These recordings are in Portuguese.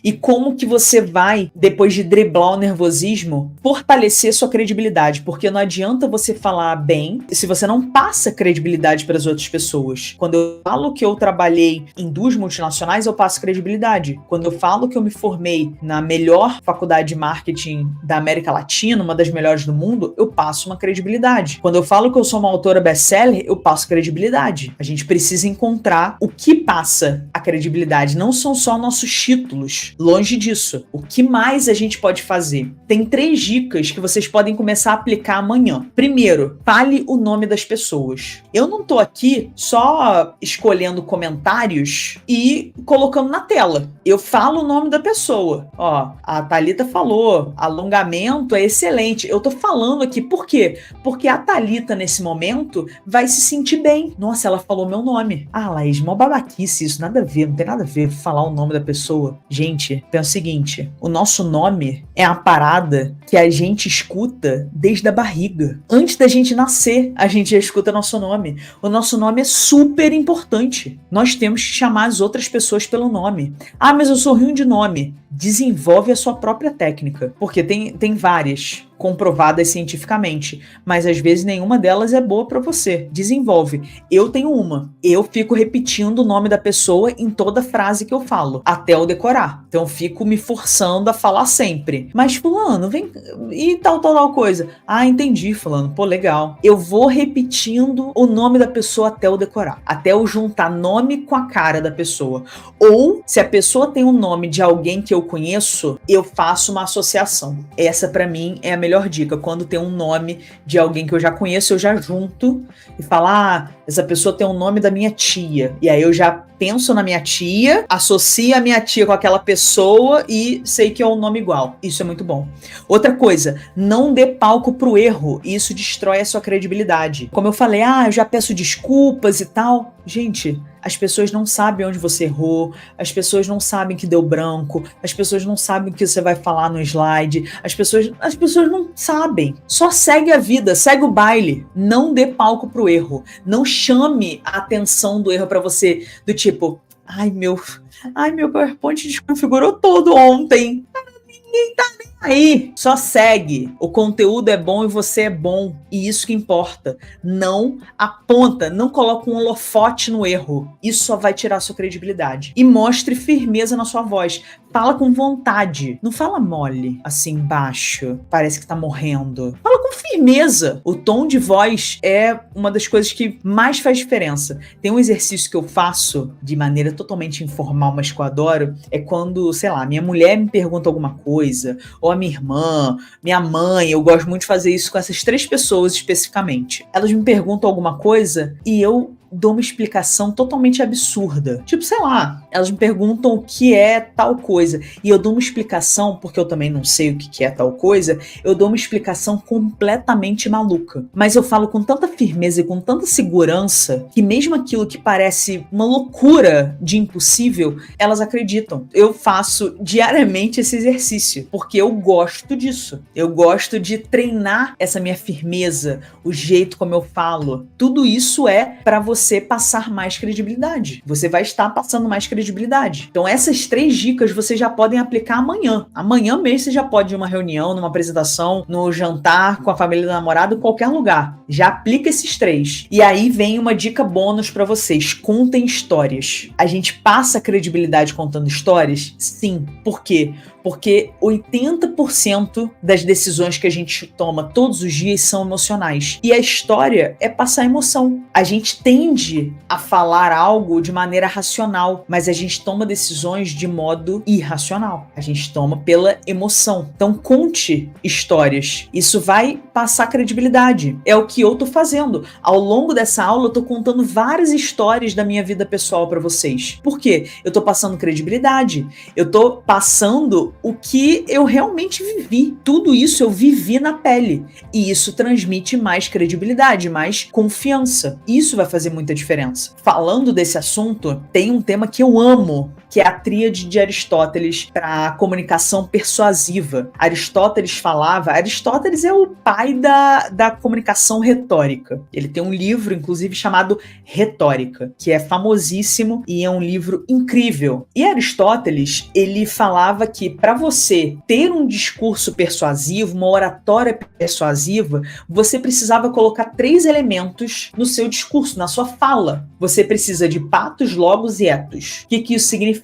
E como que você vai, depois de driblar o nervosismo, fortalecer sua credibilidade? Porque não adianta você falar bem se você não passa credibilidade para as outras pessoas. Quando eu falo que eu trabalhei em 2 multinacionais, eu passo credibilidade. Quando eu falo que eu me formei na melhor faculdade de marketing da América Latina, uma das melhores do mundo, eu passo uma credibilidade. Quando eu falo que eu sou uma autora best-seller, eu passo credibilidade. A gente precisa encontrar o que passa a credibilidade. Não são só nossos títulos. Longe disso. O que mais a gente pode fazer? Tem 3 dicas que vocês podem começar a aplicar amanhã. Primeiro, fale o nome das pessoas. Eu não tô aqui só escolhendo comentários e colocando na tela. Eu falo o nome da pessoa. Ó, a Thalita falou, alongamento é excelente. Eu tô falando aqui, por quê? Porque a Thalita, nesse momento, vai se sentir bem. Nossa, ela falou meu nome. Ah, Laís, mó babaquice isso, nada a ver, não tem nada a ver falar o nome da pessoa. Gente, pensa o seguinte, o nosso nome é a parada que a gente escuta desde a barriga. Antes da gente nascer, a gente já escuta nosso nome. O nosso nome é super importante. Nós temos que chamar as outras pessoas pelo nome. Ah, mas eu sou ruim de nome. Desenvolve a sua própria técnica, porque tem várias comprovadas cientificamente, mas às vezes nenhuma delas é boa pra você. Desenvolve. Eu tenho uma. Eu fico repetindo o nome da pessoa em toda frase que eu falo, até eu decorar. Então eu fico me forçando a falar sempre. Mas fulano, vem... E tal coisa. Ah, entendi, fulano. Pô, legal. Eu vou repetindo o nome da pessoa até eu decorar. Até eu juntar nome com a cara da pessoa. Ou, se a pessoa tem o nome de alguém que eu conheço, eu faço uma associação. Essa pra mim é a melhor dica. Quando tem um nome de alguém que eu já conheço, eu já junto e falo, ah, essa pessoa tem o nome da minha tia. E aí eu já penso na minha tia, associo a minha tia com aquela pessoa e sei que é um nome igual. Isso é muito bom. Outra coisa, não dê palco pro erro. Isso destrói a sua credibilidade. Como eu falei, eu já peço desculpas e tal. Gente, as pessoas não sabem onde você errou, as pessoas não sabem que deu branco, as pessoas não sabem o que você vai falar no slide, as pessoas não sabem. Só segue a vida, segue o baile. Não dê palco pro erro. Não chame a atenção do erro pra você, do tipo, ai meu PowerPoint desconfigurou todo ontem. Ninguém tá nem aí. Só segue. O conteúdo é bom e você é bom. E isso que importa. Não aponta, não coloca um holofote no erro. Isso só vai tirar a sua credibilidade. E mostre firmeza na sua voz. Fala com vontade. Não fala mole, assim, baixo. Parece que tá morrendo. Fala com firmeza. O tom de voz é uma das coisas que mais faz diferença. Tem um exercício que eu faço de maneira totalmente informal, mas que eu adoro. É quando, sei lá, minha mulher me pergunta alguma coisa, ou a minha irmã, minha mãe. Eu gosto muito de fazer isso com essas 3 pessoas especificamente. Elas me perguntam alguma coisa e eu dou uma explicação totalmente absurda. Tipo, sei lá, elas me perguntam o que é tal coisa. E eu dou uma explicação, porque eu também não sei o que é tal coisa, eu dou uma explicação completamente maluca. Mas eu falo com tanta firmeza e com tanta segurança, que mesmo aquilo que parece uma loucura de impossível, elas acreditam. Eu faço diariamente esse exercício, porque eu gosto disso. Eu gosto de treinar essa minha firmeza, o jeito como eu falo. Tudo isso é para você passar mais credibilidade. Você vai estar passando mais credibilidade. Então essas 3 dicas vocês já podem aplicar amanhã. Amanhã mesmo você já pode ir numa reunião, numa apresentação, no jantar com a família do namorado, em qualquer lugar. Já aplica esses 3. E aí vem uma dica bônus para vocês. Contem histórias. A gente passa credibilidade contando histórias? Sim. Por quê? Porque 80% das decisões que a gente toma todos os dias são emocionais. E a história é passar emoção. A gente tende a falar algo de maneira racional, mas a gente toma decisões de modo irracional. A gente toma pela emoção. Então conte histórias. Isso vai passar credibilidade. É o que eu tô fazendo. Ao longo dessa aula eu tô contando várias histórias da minha vida pessoal para vocês. Por quê? Eu tô passando credibilidade. Eu tô passando o que eu realmente vivi. Tudo isso eu vivi na pele. E isso transmite mais credibilidade, mais confiança. Isso vai fazer muita diferença. Falando desse assunto, tem um tema que eu amo, que é a tríade de Aristóteles para a comunicação persuasiva. Aristóteles é o pai da comunicação retórica. Ele tem um livro, inclusive, chamado Retórica, que é famosíssimo e é um livro incrível. E Aristóteles, ele falava que para você ter um discurso persuasivo, uma oratória persuasiva, você precisava colocar 3 elementos no seu discurso, na sua fala. Você precisa de patos, logos e etos. O que isso significa?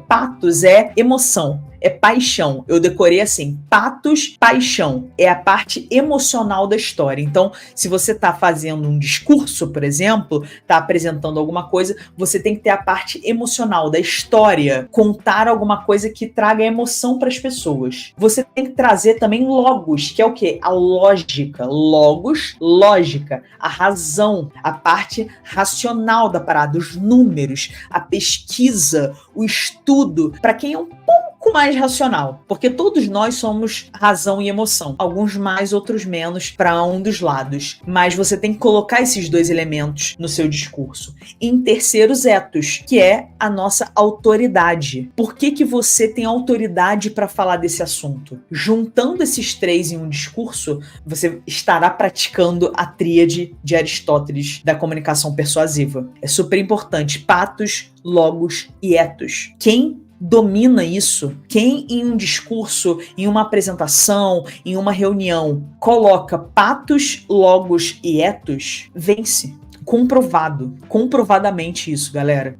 Patos é emoção, é paixão. Eu decorei assim, patos, paixão. É a parte emocional da história. Então, se você está fazendo um discurso, por exemplo, está apresentando alguma coisa, você tem que ter a parte emocional da história, contar alguma coisa que traga emoção para as pessoas. Você tem que trazer também logos, que é o quê? A lógica. Logos, lógica, a razão, a parte racional da parada, os números, a pesquisa, o estudo, para quem é um pouco mais racional, porque todos nós somos razão e emoção, alguns mais, outros menos, para um dos lados, mas você tem que colocar esses 2 elementos no seu discurso. Em terceiro, os etos, que é a nossa autoridade. Por que você tem autoridade para falar desse assunto? Juntando esses 3 em um discurso, você estará praticando a tríade de Aristóteles da comunicação persuasiva. É super importante, patos, logos e etos. Quem domina isso, quem em um discurso, em uma apresentação, em uma reunião, coloca patos, logos e etos, vence. Comprovadamente isso, galera.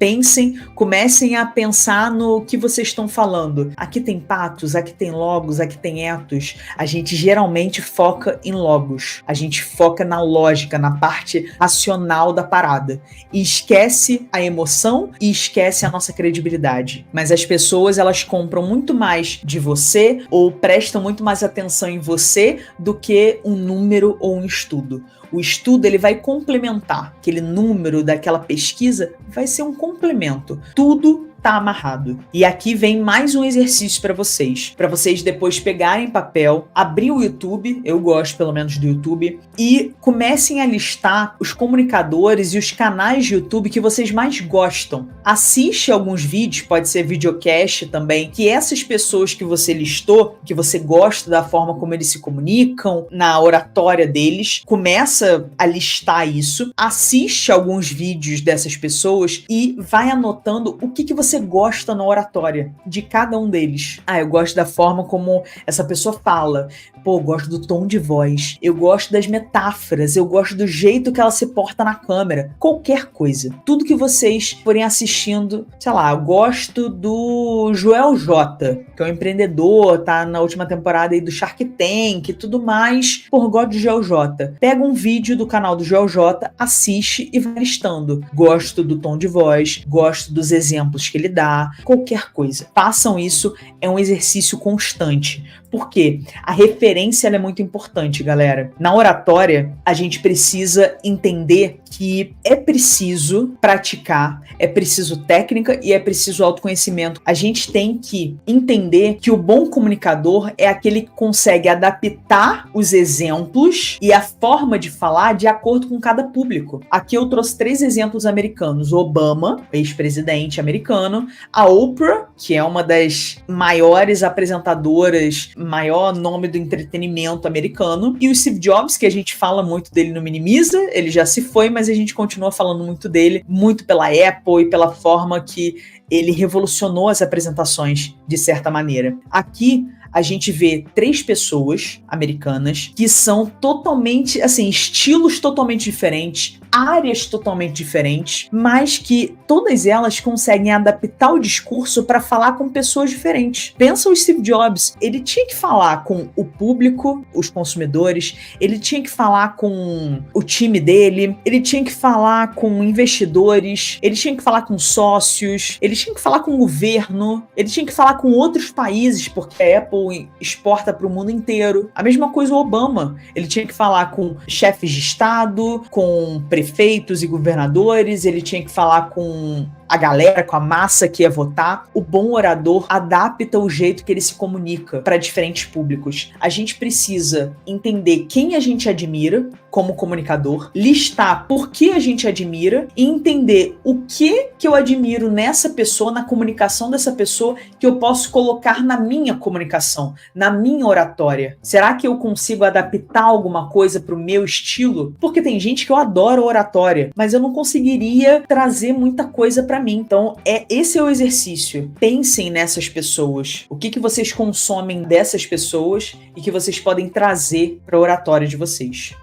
Comecem a pensar no que vocês estão falando. Aqui tem patos, aqui tem logos, aqui tem etos. A gente geralmente foca em logos. A gente foca na lógica, na parte racional da parada. E esquece a emoção e esquece a nossa credibilidade. Mas as pessoas, elas compram muito mais de você ou prestam muito mais atenção em você do que um número ou um estudo. O estudo, ele vai complementar. Aquele número daquela pesquisa vai ser um complemento. Tudo tá amarrado. E aqui vem mais um exercício para vocês depois pegarem papel, abrir o YouTube, eu gosto pelo menos do YouTube, e comecem a listar os comunicadores e os canais de YouTube que vocês mais gostam. Assiste alguns vídeos, pode ser videocast também, que essas pessoas que você listou, que você gosta da forma como eles se comunicam, na oratória deles, começa a listar isso, assiste alguns vídeos dessas pessoas e vai anotando o que você gosta na oratória de cada um deles. Eu gosto da forma como essa pessoa fala. Eu gosto do tom de voz. Eu gosto das metáforas. Eu gosto do jeito que ela se porta na câmera. Qualquer coisa. Tudo que vocês forem assistindo, sei lá, eu gosto do Joel J, que é um empreendedor, tá na última temporada aí do Shark Tank e tudo mais. Gosto do Joel J. Pega um vídeo do canal do Joel J, assiste e vai listando. Gosto do tom de voz, gosto dos exemplos que ele dá, qualquer coisa. Façam isso, é um exercício constante. Por quê? A referência ela é muito importante, galera. Na oratória, a gente precisa entender que é preciso praticar, é preciso técnica e é preciso autoconhecimento. A gente tem que entender que o bom comunicador é aquele que consegue adaptar os exemplos e a forma de falar de acordo com cada público. Aqui eu trouxe 3 exemplos americanos. Obama, ex-presidente americano, a Oprah, que é uma das maiores apresentadoras, maior nome do entretenimento americano, e o Steve Jobs, que a gente fala muito dele no Minimiza, ele já se foi, mas a gente continua falando muito dele, muito pela Apple e pela forma que ele revolucionou as apresentações de certa maneira. Aqui a gente vê 3 pessoas americanas que são totalmente, assim, estilos totalmente diferentes, áreas totalmente diferentes, mas que todas elas conseguem adaptar o discurso para falar com pessoas diferentes. Pensa o Steve Jobs, ele tinha que falar com o público, os consumidores, ele tinha que falar com o time dele, ele tinha que falar com investidores, ele tinha que falar com sócios, ele tinha que falar com o governo, ele tinha que falar com outros países, porque a Apple exporta para o mundo inteiro. A mesma coisa o Obama, ele tinha que falar com chefes de estado, com prefeitos e governadores, ele tinha que falar com a galera, com a massa que ia votar, o bom orador adapta o jeito que ele se comunica para diferentes públicos. A gente precisa entender quem a gente admira como comunicador, listar por que a gente admira e entender o que eu admiro nessa pessoa, na comunicação dessa pessoa, que eu posso colocar na minha comunicação, na minha oratória. Será que eu consigo adaptar alguma coisa pro meu estilo? Porque tem gente que eu adoro oratória, mas eu não conseguiria trazer muita coisa pra mim. Então, esse é o exercício. Pensem nessas pessoas. O que vocês consomem dessas pessoas e que vocês podem trazer pra oratória de vocês.